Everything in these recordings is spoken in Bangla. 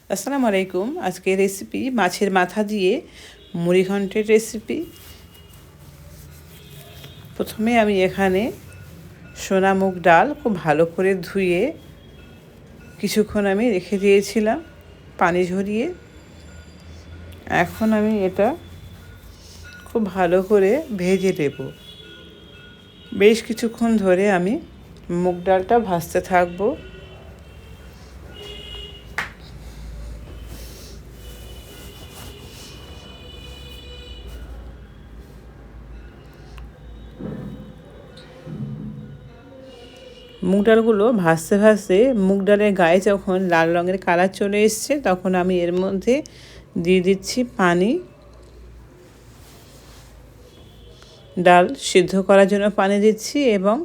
আসসালামু আলাইকুম। আজকে রেসিপি মাছের মাথা দিয়ে মুড়িঘণ্টের রেসিপি। প্রথমে আমি এখানে সোনা মুগ ডাল খুব ভালো করে ধুয়ে কিছুক্ষণ আমি রেখে দিয়েছিলাম পানি ঝরিয়ে। এখন আমি এটা খুব ভালো করে ভেজে দেব। বেশ কিছুক্ষণ ধরে আমি মুগ ডালটা ভাজতে থাকবো। মুগ ডালগুলো ভাজতে ভাজতে মুগ ডালের গায়ে যখন লাল রঙের কালার চলে এসছে তখন আমি এর মধ্যে দিয়ে দিচ্ছি পানি। ডাল সিদ্ধ করার জন্য পানি দিচ্ছি এবং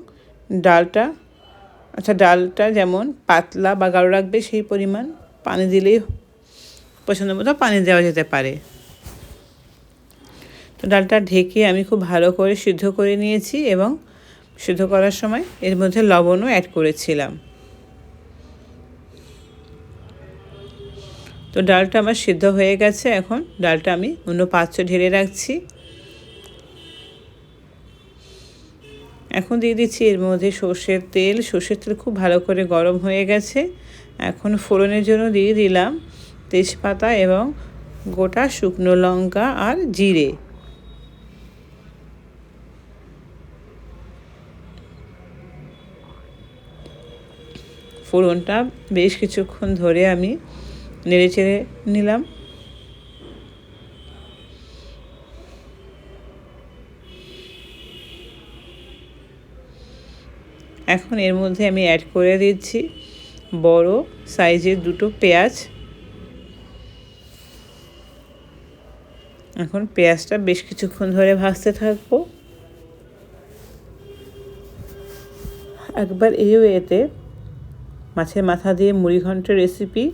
ডালটা যেমন পাতলা বা গাঢ় রাখবে সেই পরিমাণ পানি দিলেই পছন্দ মতো পানি দেওয়া যেতে পারে। তো ডালটা ঢেকে আমি খুব ভালো করে সিদ্ধ করে নিয়েছি এবং সিদ্ধ করার সময় এর মধ্যে লবণও অ্যাড করেছিলাম। তো ডালটা আমার সিদ্ধ হয়ে গেছে। এখন ডালটা আমি অন্য পাত্রে ঢেলে রাখছি। এখন দিয়ে দিচ্ছি এর মধ্যে সর্ষের তেল খুব ভালো করে গরম হয়ে গেছে। এখন ফোড়নের জন্য দিয়ে দিলাম তেজপাতা এবং গোটা শুকনো লঙ্কা আর জিরে। ফোড়নটা বেশ কিছুক্ষণ ধরে আমি নেড়েচেড়ে নিলাম। এখন এর মধ্যে আমি অ্যাড করে দিচ্ছি বড় সাইজের দুটো পেঁয়াজ। এখন পেঁয়াজটা বেশ কিছুক্ষণ ধরে ভাজতে থাকবো। একবার এই ওয়েতে মাছের মাথা দিয়ে মুড়িঘণ্টের রেসিপি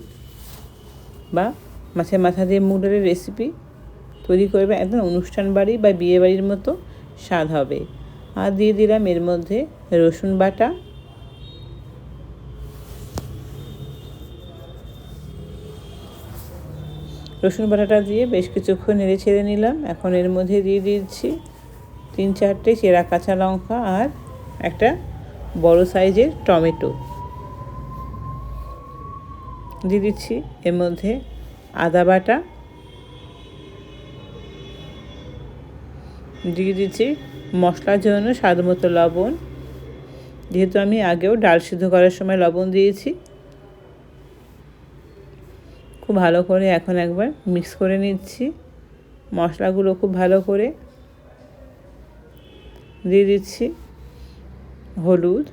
বা মাছের মাথা দিয়ে মুগ ডালের রেসিপি তৈরি করবে, একদম অনুষ্ঠান বাড়ি বা বিয়ে বাড়ির মতো স্বাদ হবে। আর দিয়ে দিলাম এর মধ্যে রসুন বাটা। রসুন বাটাটা দিয়ে বেশ কিছুক্ষণ নেড়ে ছেড়ে নিলাম। এখন এর মধ্যে দিয়ে দিচ্ছি 3-4টে চেরা কাঁচা লঙ্কা আর একটা বড় সাইজের টমেটো। দিয়ে দিচ্ছি এর মধ্যে আদা বাটা। দিয়ে দিচ্ছি মশলার জন্য স্বাদ মতো লবণ, যেহেতু আমি আগেও ডাল সিদ্ধ করার সময় লবণ দিয়েছি। খুব ভালো করে এখন একবার মিক্স করে নিচ্ছি মশলাগুলো খুব ভালো করে। দিয়ে দিচ্ছি হলুদ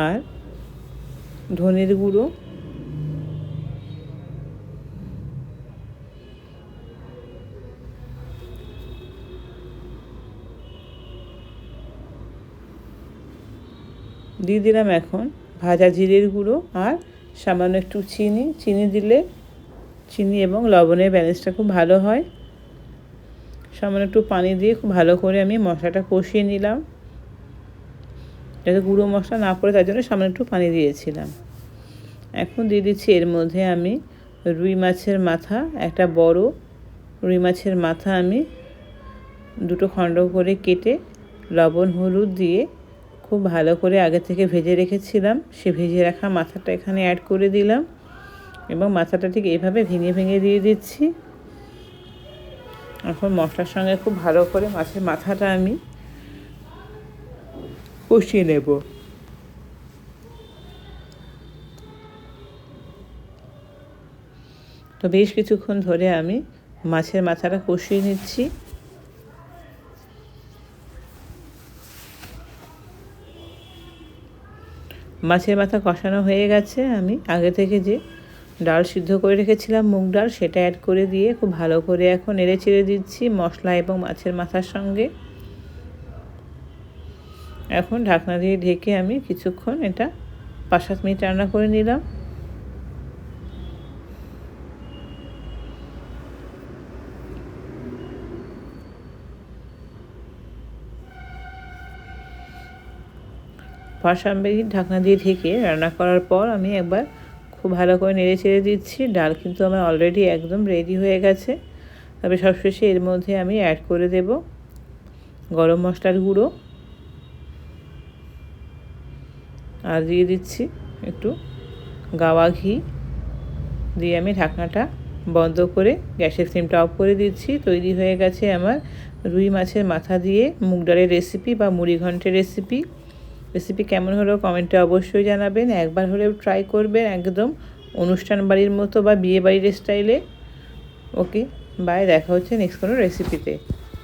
আর ধনের গুঁড়ো। দিয়ে দিলাম এখন ভাজা জিরের গুঁড়ো আর সামান্য একটু চিনি দিলে চিনি এবং লবণের ব্যালেন্সটা খুব ভালো হয়। সামান্য একটু পানি দিয়ে খুব ভালো করে আমি মশলাটা কষিয়ে নিলাম। যাতে গুঁড়ো মশলা না পড়ে তার জন্য সামান্য একটু পানি দিয়েছিলাম। এখন দিয়ে দিচ্ছি এর মধ্যে আমি রুই মাছের মাথা, একটা বড় রুই মাছের মাথা আমি দুটো খণ্ড করে কেটে লবণ হলুদ দিয়ে খুব ভালো করে আগে থেকে ভেজে রেখেছিলাম। সে ভেজে রাখা মাথাটা এখানে অ্যাড করে দিলাম এবং মাথাটা ঠিক এইভাবে ভেঙে ভেঙে দিয়ে দিচ্ছি। এখন মশলার সঙ্গে খুব ভালো করে মাছের মাথাটা আমি কষিয়ে নেব। তো বেশ কিছুক্ষণ ধরে আমি মাছের মাথাটা কষিয়ে নিচ্ছি। মাছের মাথা কষানো হয়ে গেছে। আমি আগে থেকে যে ডাল সিদ্ধ করে রেখেছিলাম মুগ ডাল, সেটা অ্যাড করে দিয়ে খুব ভালো করে এখন নেড়ে চেড়ে দিচ্ছি মশলা এবং মাছের মাথার সঙ্গে। এখন ঢাকনা দিয়ে ঢেকে আমি কিছুক্ষণ এটা 5-7 মিনিট রান্না করে নিলাম। 5-7 মিনিট ঢাকনা দিয়ে ঢেকে রান্না করার পর আমি একবার খুব ভালো করে নেড়ে চেড়ে দিচ্ছি। ডাল কিন্তু আমার অলরেডি একদম রেডি হয়ে গেছে। তবে সবশেষে এর মধ্যে আমি অ্যাড করে দেব গরম মশলার গুঁড়ো, আর দিয়ে দিচ্ছি একটু গাওয়া ঘি। দিয়ে আমি ঢাকনাটা বন্ধ করে গ্যাসের ফ্লেমটা অফ করে দিচ্ছি। তৈরি হয়ে গেছে আমার রুই মাছের মাথা দিয়ে মুগ ডালের রেসিপি বা মুড়ি ঘন্টের রেসিপি। রেসিপি কেমন হলো কমেন্টে অবশ্যই জানাবেন। একবার হলেও ট্রাই করবেন, একদম অনুষ্ঠান বাড়ির মতো বা বিয়ে বাড়ির স্টাইলে। ওকে, বাই, দেখা হচ্ছে নেক্সট কোনো রেসিপিতে।